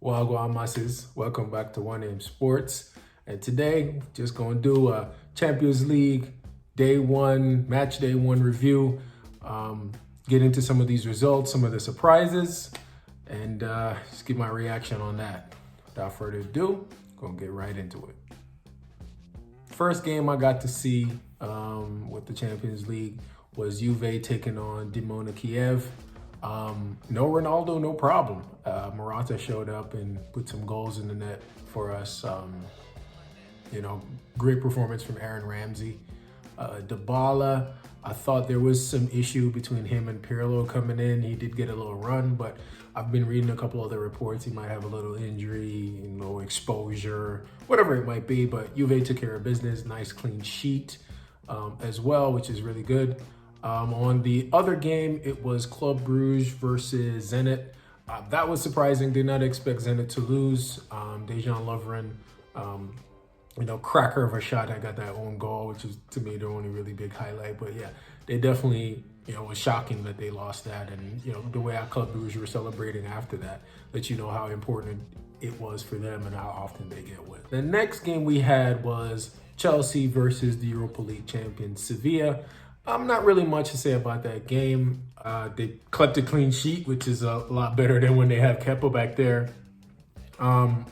Wagwan masses, welcome back to One Name Sports. And today, just gonna do a Champions League match day one review. Get into some of these results, some of the surprises, and just give my reaction on that. Without further ado, gonna get right into it. First game I got to see with the Champions League was Juve taking on Dynamo Kiev. No Ronaldo, no problem. Morata showed up and put some goals in the net for us. Great performance from Aaron Ramsey. Dybala, I thought there was some issue between him and Pirlo coming in. He did get a little run, but I've been reading a couple other reports. He might have a little injury, exposure, whatever it might be. But Juve took care of business. Nice clean sheet as well, which is really good. On the other game, it was Club Brugge versus Zenit. That was surprising. Did not expect Zenit to lose. Dejan Lovren, cracker of a shot. I got that own goal, which is to me the only really big highlight. But yeah, they definitely, it was shocking that they lost that. And, the way our Club Brugge were celebrating after that, let you know how important it was for them and how often they get wins. The next game we had was Chelsea versus the Europa League champion Sevilla. Not really much to say about that game. They kept a clean sheet, which is a lot better than when they have Kepa back there.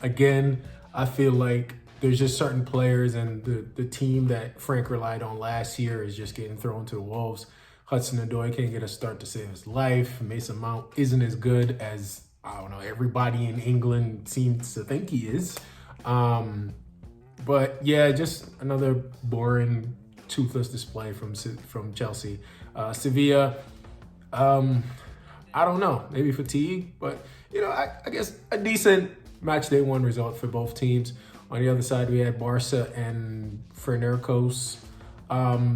Again, I feel like there's just certain players, and the team that Frank relied on last year is just getting thrown to the wolves. Hudson-Odoi can't get a start to save his life. Mason Mount isn't as good as, everybody in England seems to think he is. But yeah, just another boring, toothless display from Chelsea. Sevilla, I don't know, maybe fatigue, but I guess a decent match day one result for both teams. On the other side, we had Barca and Fenerbahce.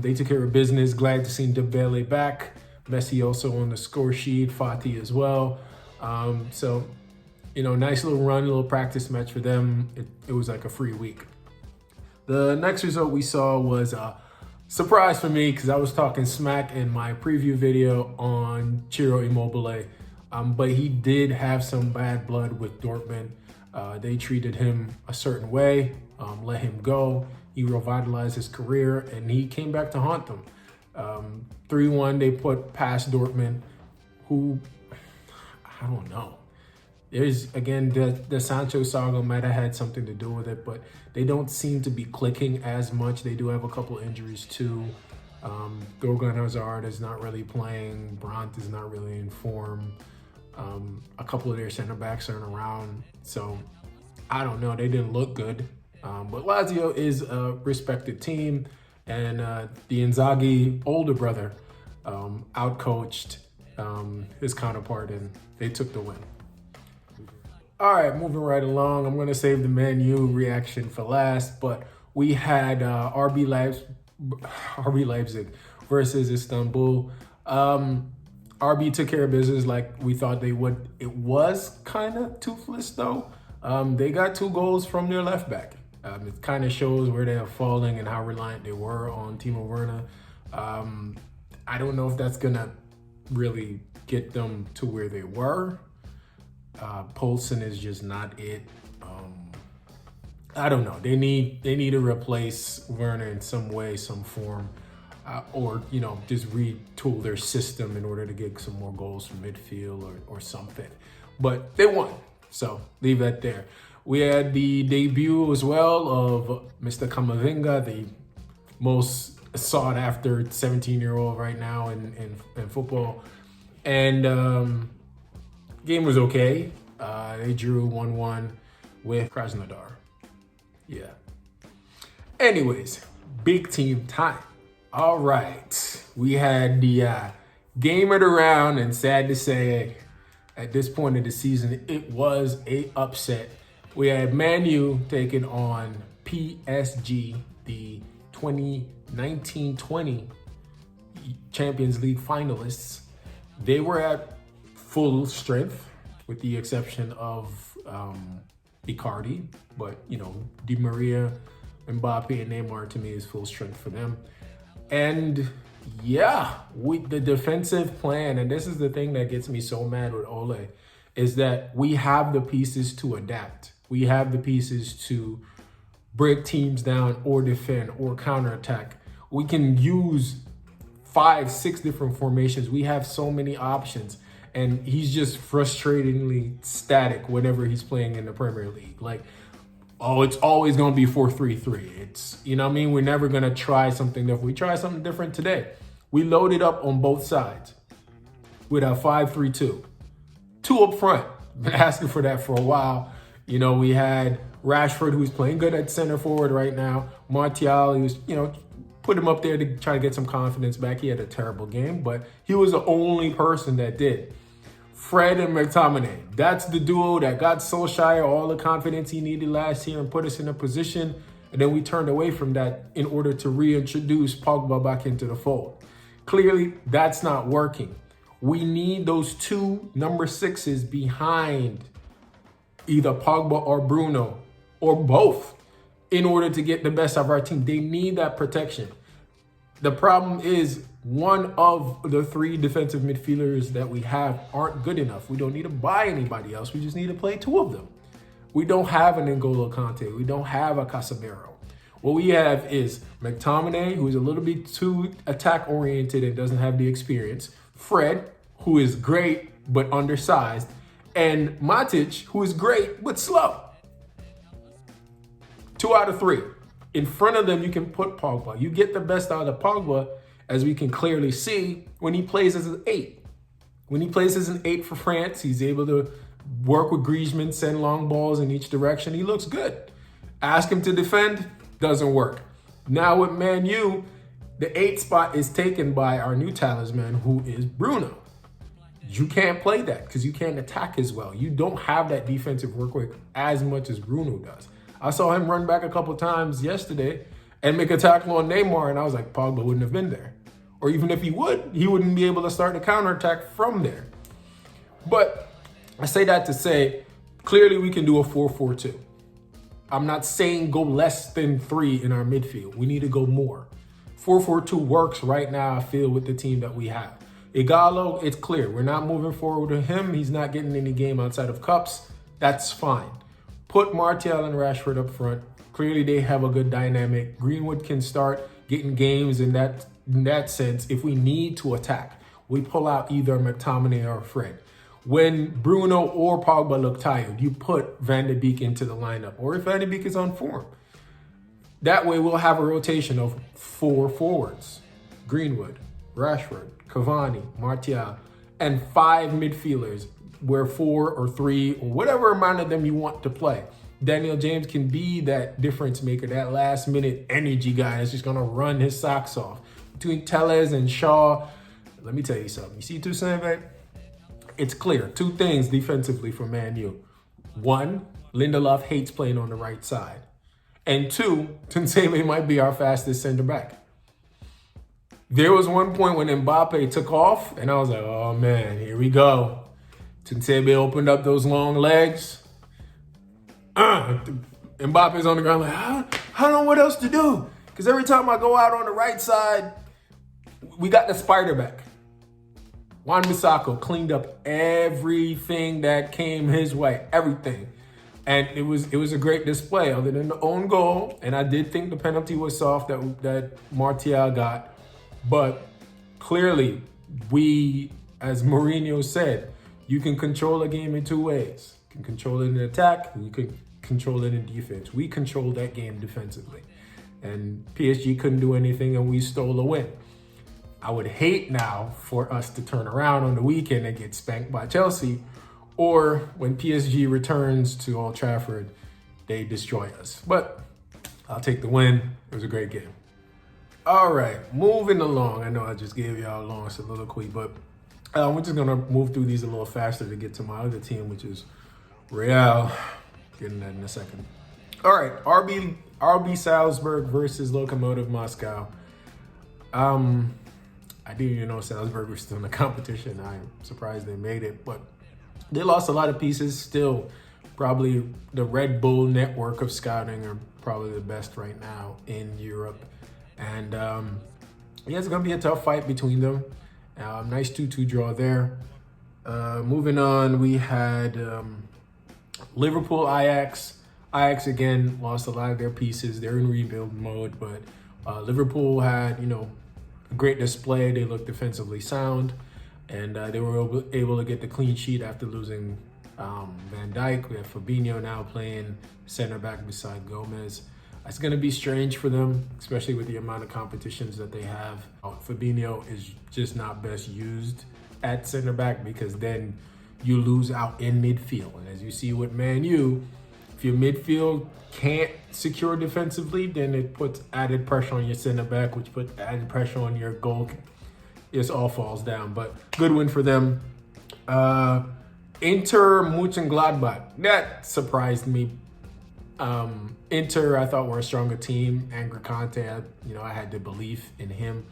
They took care of business. Glad to see Dembele back. Messi also on the score sheet. Fati as well. So nice little run, little practice match for them. It was like a free week. The next result we saw was surprise for me, because I was talking smack in my preview video on Ciro Immobile, but he did have some bad blood with Dortmund. They treated him a certain way, let him go. He revitalized his career, and he came back to haunt them. 3-1, they put past Dortmund, who, I don't know. There's, again, the Sancho saga might have had something to do with it, but they don't seem to be clicking as much. They do have a couple injuries too. Thorgan Hazard is not really playing. Brandt is not really in form. A couple of their center backs aren't around. So I don't know. They didn't look good. But Lazio is a respected team. And the Inzaghi older brother outcoached his counterpart, and they took the win. All right, moving right along. I'm going to save the Man U reaction for last, but we had RB Leipzig versus Istanbul. RB took care of business like we thought they would. It was kind of toothless, though. They got 2 goals from their left back. It kind of shows where they are falling and how reliant they were on Timo Werner. I don't know if that's going to really get them to where they were. Poulsen is just not it. I don't know. They need to replace Werner in some way, some form, or just retool their system in order to get some more goals from midfield or something. But they won, so leave that there. We had the debut as well of Mr. Camavinga, the most sought after 17-year-old right now in football, and game was okay. They drew 1-1 with Krasnodar. Yeah. Anyways, big team time. All right. We had the game of the round, and sad to say, at this point of the season, it was a upset. We had Man U taking on PSG, the 2019-20 Champions League finalists. They were at full strength, with the exception of Icardi, but Di Maria, Mbappe, and Neymar to me is full strength for them. And yeah, with the defensive plan, and this is the thing that gets me so mad with Ole, is that we have the pieces to adapt. We have the pieces to break teams down or defend or counterattack. We can use 5, 6 different formations. We have so many options. And he's just frustratingly static whenever he's playing in the Premier League. Like, oh, it's always going to be 4-3-3. It's, you know what I mean? We're never going to try something different. We try something different today. We loaded up on both sides with a 5-3-2. 2 up front. Been asking for that for a while. You know, we had Rashford, who's playing good at center forward right now. Martial, he was, put him up there to try to get some confidence back. He had a terrible game, but he was the only person that did. Fred and McTominay, that's the duo that got Solskjaer all the confidence he needed last year and put us in a position. And then we turned away from that in order to reintroduce Pogba back into the fold. Clearly, that's not working. We need those 2 number 6s behind either Pogba or Bruno or both in order to get the best of our team. They need that protection. The problem is one of the 3 defensive midfielders that we have aren't good enough. We don't need to buy anybody else. We just need to play 2 of them. We don't have an N'Golo Kante. We don't have a Casemiro. What we have is McTominay, who is a little bit too attack-oriented and doesn't have the experience. Fred, who is great but undersized. And Matic, who is great but slow. 2 out of 3. In front of them, you can put Pogba. You get the best out of Pogba, as we can clearly see, when he plays as an 8. When he plays as an 8 for France, he's able to work with Griezmann, send long balls in each direction. He looks good. Ask him to defend, doesn't work. Now with Man U, the 8 spot is taken by our new talisman, who is Bruno. You can't play that because you can't attack as well. You don't have that defensive work rate as much as Bruno does. I saw him run back a couple times yesterday and make a tackle on Neymar, and I was like, Pogba wouldn't have been there. Or even if he would, he wouldn't be able to start the counterattack from there. But I say that to say, clearly we can do a 4-4-2. I'm not saying go less than 3 in our midfield. We need to go more. 4-4-2 works right now, I feel, with the team that we have. Igalo, it's clear. We're not moving forward with him. He's not getting any game outside of cups. That's fine. Put Martial and Rashford up front. Clearly, they have a good dynamic. Greenwood can start getting games in that sense. If we need to attack, we pull out either McTominay or Fred. When Bruno or Pogba look tired, you put Van de Beek into the lineup. Or if Van de Beek is on form. That way, we'll have a rotation of 4 forwards. Greenwood, Rashford, Cavani, Martial, and 5 midfielders, where 4 or 3 or whatever amount of them you want to play. Daniel James can be that difference maker, that last minute energy guy that's just going to run his socks off. Between Telles and Shaw, let me tell you something. You see Toussaint? It's clear. 2 things defensively for Man U. 1, Lindelof hates playing on the right side. And 2, Toussaint might be our fastest center back. There was one point when Mbappe took off, and I was like, oh man, here we go. Toussaint opened up those long legs. Mbappe's on the ground like, I don't know what else to do. Because every time I go out on the right side, we got the spider back. Wan-Bissaka cleaned up everything that came his way, everything. And it was a great display other than the own goal. And I did think the penalty was soft that Martial got. But clearly, we, as Mourinho said, you can control a game in 2 ways. You can control it in attack, and you can control it in defense. We controlled that game defensively. And PSG couldn't do anything, and we stole a win. I would hate now for us to turn around on the weekend and get spanked by Chelsea, or when PSG returns to Old Trafford, they destroy us. But I'll take the win. It was a great game. All right, moving along. I know I just gave y'all a long soliloquy, but we're just going to move through these a little faster to get to my other team, which is Real. Getting that in a second. All right, RB Salzburg versus Lokomotiv Moscow. I didn't even know Salzburg was still in the competition. I'm surprised they made it, but they lost a lot of pieces. Still, probably the Red Bull network of scouting are probably the best right now in Europe. And yeah, it's going to be a tough fight between them. Nice 2-2 draw there. Moving on, we had Liverpool, Ajax. Ajax again lost a lot of their pieces. They're in rebuild mode, but Liverpool had, a great display. They looked defensively sound, and they were able to get the clean sheet after losing Van Dijk. We have Fabinho now playing center back beside Gomez. It's going to be strange for them, especially with the amount of competitions that they have. Fabinho is just not best used at center back because then you lose out in midfield. And as you see with Man U, if your midfield can't secure defensively, then it puts added pressure on your center back, which puts added pressure on your goal. It all falls down. But good win for them. Inter Mönchengladbach. That surprised me. Inter, I thought, were a stronger team. Angry Conte, I had the belief in him.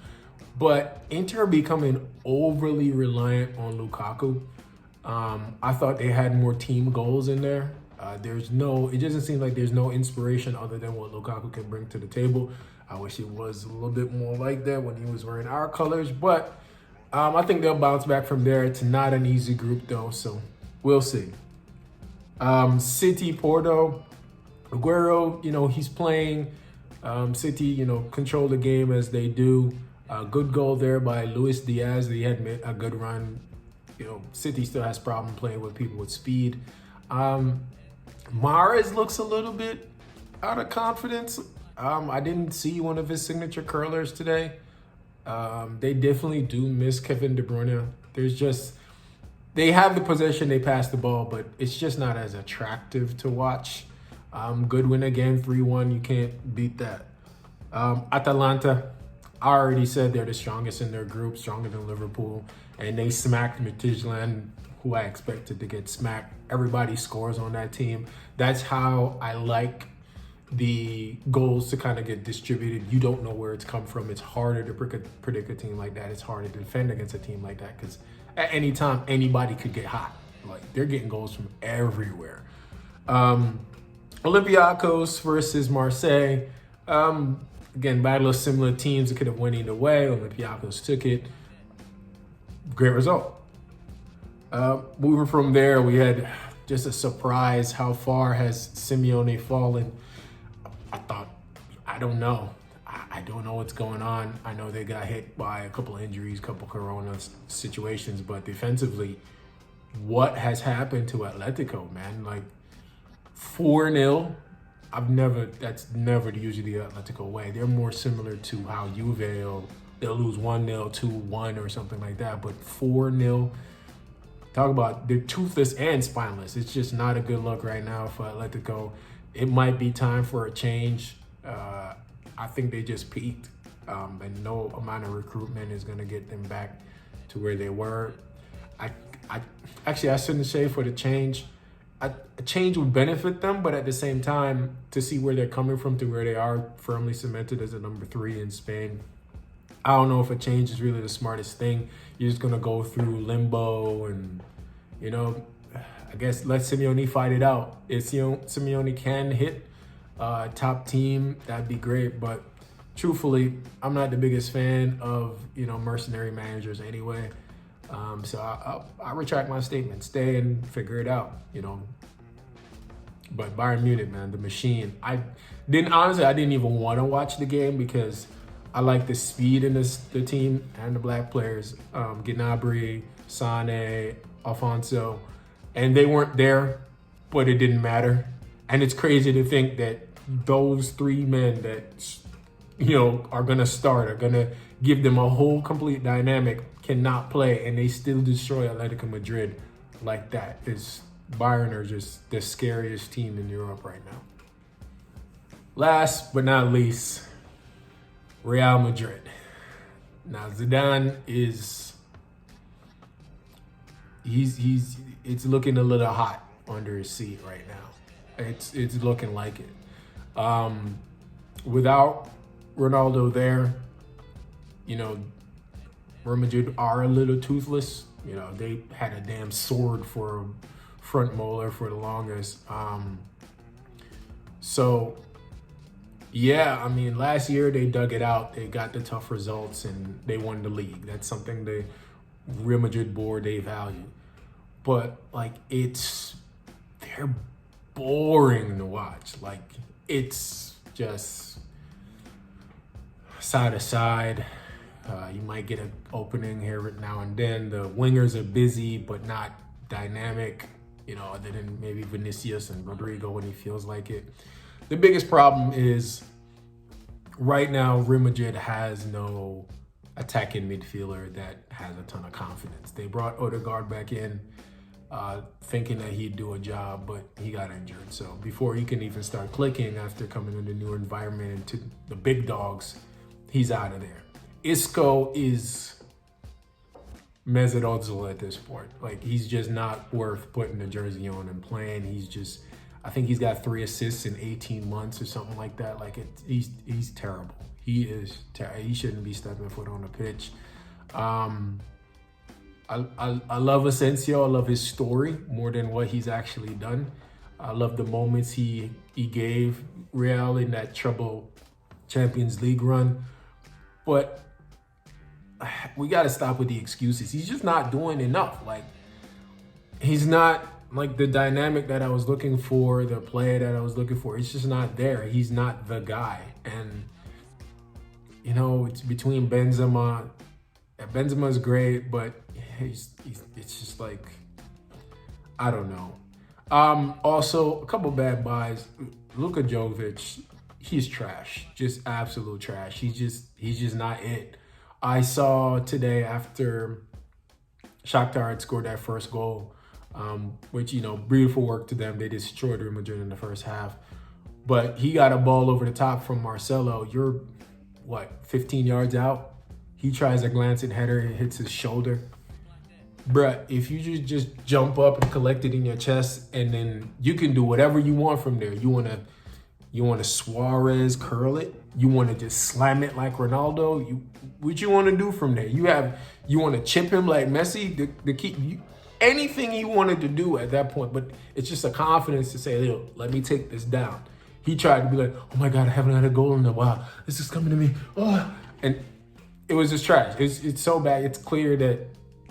But Inter becoming overly reliant on Lukaku. I thought they had more team goals in there. It doesn't seem like there's no inspiration other than what Lukaku can bring to the table. I wish it was a little bit more like that when he was wearing our colors, but I think they'll bounce back from there. It's not an easy group though, so we'll see. City, Porto, Aguero, he's playing. City, control the game as they do. Good goal there by Luis Diaz. He had a good run. City still has problem playing with people with speed. Mahrez looks a little bit out of confidence. I didn't see one of his signature curlers today. They definitely do miss Kevin De Bruyne. They have the possession, they pass the ball, but it's just not as attractive to watch. Good win again, 3-1. You can't beat that. Atalanta, I already said they're the strongest in their group, stronger than Liverpool. And they smacked Midtjylland, who I expected to get smacked. Everybody scores on that team. That's how I like the goals to kind of get distributed. You don't know where it's come from. It's harder to predict a team like that. It's harder to defend against a team like that because at any time, anybody could get hot. Like, they're getting goals from everywhere. Olympiacos versus Marseille. Again, battle of similar teams. It could have went either way. Olympiacos took it. Great result. Moving from there, we had just a surprise. How far has Simeone fallen? I don't know. I don't know what's going on. I know they got hit by a couple of injuries, couple corona situations, but defensively, what has happened to Atletico, man? Like 4-0. That's never usually the Atletico way. They're more similar to how Juve, they'll lose 1-0, 2-1 or something like that. But 4-0, talk about they're toothless and spineless. It's just not a good look right now for Atletico. It might be time for a change. I think they just peaked, and no amount of recruitment is going to get them back to where they were. I shouldn't say for the change. A change would benefit them, but at the same time, to see where they're coming from to where they are firmly cemented as a number 3 in Spain, I don't know if a change is really the smartest thing. You're just going to go through limbo and, I guess let Simeone fight it out. If Simeone can hit top team, that'd be great. But truthfully, I'm not the biggest fan of, mercenary managers anyway. So I retract my statement. Stay and figure it out, But Bayern Munich, man, the machine. I didn't even want to watch the game because I like the speed in the team and the black players. Gnabry, Sane, Alfonso. And they weren't there, but it didn't matter. And it's crazy to think that those 3 men that, are going to start, are going to give them a whole complete dynamic, cannot play, and they still destroy Atletico Madrid like that. Bayern are just the scariest team in Europe right now. Last but not least, Real Madrid. Now Zidane it's looking a little hot under his seat right now. It's looking like it. Without Ronaldo there, Real Madrid are a little toothless. They had a damn sword for a front molar for the longest. Last year they dug it out. They got the tough results and they won the league. That's something the Real Madrid board, they value. but like they're boring to watch. Like it's just side to side. You might get an opening here now and then. The wingers are busy, but not dynamic, other than maybe Vinicius and Rodrigo when he feels like it. The biggest problem is right now, Real Madrid has no attacking midfielder that has a ton of confidence. They brought Odegaard back in thinking that he'd do a job, but he got injured. So before he can even start clicking after coming in a new environment into the big dogs, he's out of there. Isco is Mesut Ozil at this point. Like, he's just not worth putting the jersey on and playing. I think he's got 3 assists in 18 months or something like that. Like, he's terrible. He is terrible. He shouldn't be stepping foot on the pitch. I love Asensio. I love his story more than what he's actually done. I love the moments he gave Real in that trouble Champions League run. But we got to stop with the excuses. He's just not doing enough. Like, he's not like the dynamic that I was looking for, the player that I was looking for. It's just not there. He's not the guy. And, it's between Benzema. Benzema's great, but it's just like, I don't know. Also, a couple bad buys. Luka Jovic, he's trash. Just absolute trash. He's just not it. I saw today after Shakhtar had scored that first goal, which, beautiful work to them. They destroyed Real Madrid in the first half. But he got a ball over the top from Marcelo. You're, 15 yards out? He tries a glancing header, it hits his shoulder. Bruh, if you just jump up and collect it in your chest, and then you can do whatever you want from there. You want to Suarez curl it? You want to just slam it like Ronaldo? What you want to do from there? You want to chip him like Messi? Anything he wanted to do at that point, but it's just a confidence to say, "Yo, let me take this down." He tried to be like, "Oh my God, I haven't had a goal in a while. This is coming to me." Oh, and it was just trash. It's so bad. It's clear that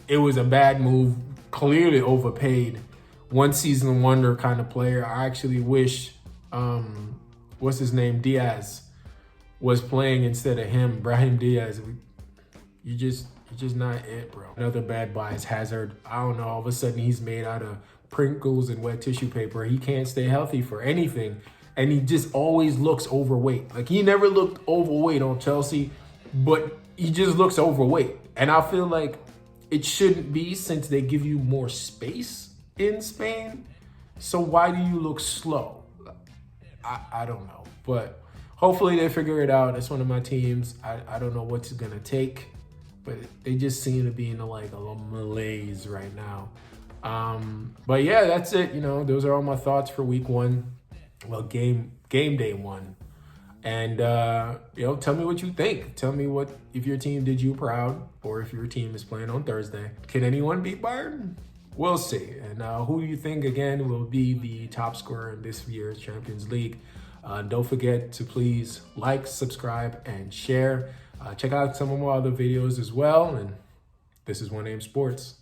it was a bad move. Clearly overpaid. One season wonder kind of player. I actually wish, what's his name, Diaz, was playing instead of him. Brahim Diaz. You're just not it, bro. Another bad buy is Hazard. I don't know. All of a sudden, he's made out of Pringles and wet tissue paper. He can't stay healthy for anything. And he just always looks overweight. Like, he never looked overweight on Chelsea, but he just looks overweight. And I feel like it shouldn't be, since they give you more space in Spain. So why do you look slow? I don't know. But hopefully they figure it out. It's one of my teams. I don't know what's going to take. But they just seem to be in a little malaise right now. But yeah, that's it. Those are all my thoughts for week 1. Well, game day 1. And, tell me what you think. Tell me if your team did you proud, or if your team is playing on Thursday. Can anyone beat Bayern? We'll see. And who do you think, again, will be the top scorer in this year's Champions League? Don't forget to please like, subscribe, and share. Check out some of my other videos as well. And this is One Name Sports.